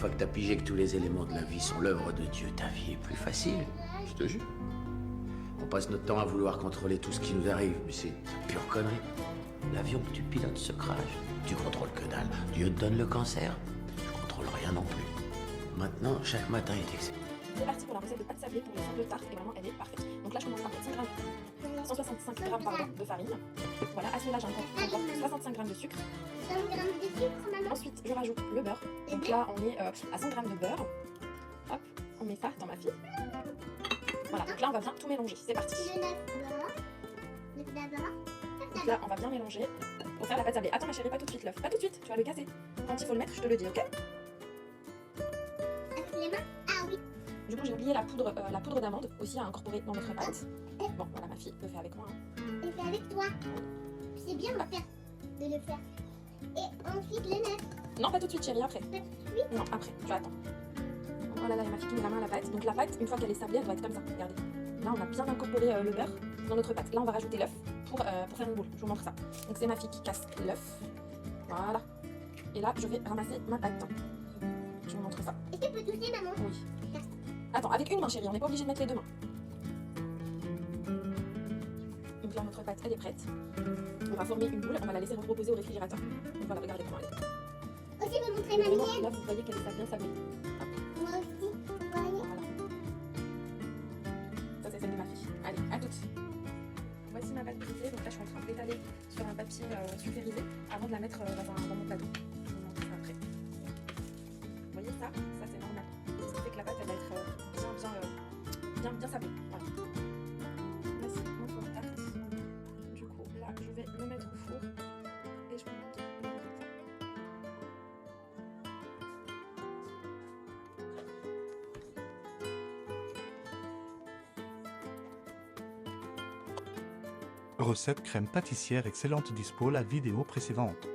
fois que t'as pigé que tous les éléments de la vie sont l'œuvre de Dieu, ta vie est plus facile. Je te jure. On passe notre temps à vouloir contrôler tout ce qui nous arrive, mais c'est pure connerie. L'avion que tu pilotes se crache. Tu contrôles que dalle. Dieu te donne le cancer. Tu contrôles rien non plus. Maintenant, chaque matin est exceptionnel. C'est parti pour la recette de pâte sablée pour les simples tartes et vraiment elle est parfaite. Donc là je commence par mettre 165 g de farine. Voilà, à cela j'emporte 65 g de sucre. 100 g de sucre, maman. Ensuite je rajoute le beurre. Donc là on est à 100 g de beurre. Hop, on met ça dans ma fille. Voilà, donc là on va bien tout mélanger, c'est parti. Le d'abord. Donc là on va bien mélanger pour faire la pâte sablée. Attends ma chérie, pas tout de suite l'œuf, pas tout de suite, tu vas le casser. Quand il faut le mettre, je te le dis, ok? Avec les mains. Ah oui. Du coup j'ai oublié la poudre d'amande aussi à incorporer dans notre pâte. Bon voilà, ma fille le fait avec moi. Hein. Et fais avec toi. C'est bien de le faire. Et ensuite le mettre. Non, pas tout de suite chérie, après. Pas tout de suite. Non, après, tu attends. Voilà, là il y a ma fille qui met la main à la pâte. Donc la pâte, une fois qu'elle est sablée, elle doit être comme ça, regardez. Là on a bien incorporé le beurre dans notre pâte. Là on va rajouter l'œuf pour faire une boule, je vous montre ça. Donc c'est ma fille qui casse l'œuf. Voilà. Et là je vais ramasser ma pâte. Je vous montre ça. Est-ce que tu peux tousser, maman? Oui. Attends, avec une main chérie, on n'est pas obligé de mettre les deux mains. Donc là notre pâte elle est prête. On va former une boule, on va la laisser reposer au réfrigérateur. Donc voilà, regardez comment elle est. Aussi, je vais montrer Et ma vraiment, mienne. là vous voyez qu'elle est bien sablée. Moi aussi. Voyez. Voilà. Ça c'est celle de ma fille. Allez, à toutes. Voici ma pâte brisée, donc là je suis en train de l'étaler sur un papier sulfurisé avant de la mettre dans mon plateau. Je vous montre ça après. Vous voyez ça c'est normal. Ce qui fait que la pâte elle va être bien sablée. Voilà. Voici mon four tarte. Du coup là je vais le mettre au four et je vous montre le résultat. Recette crème pâtissière excellente dispo la vidéo précédente.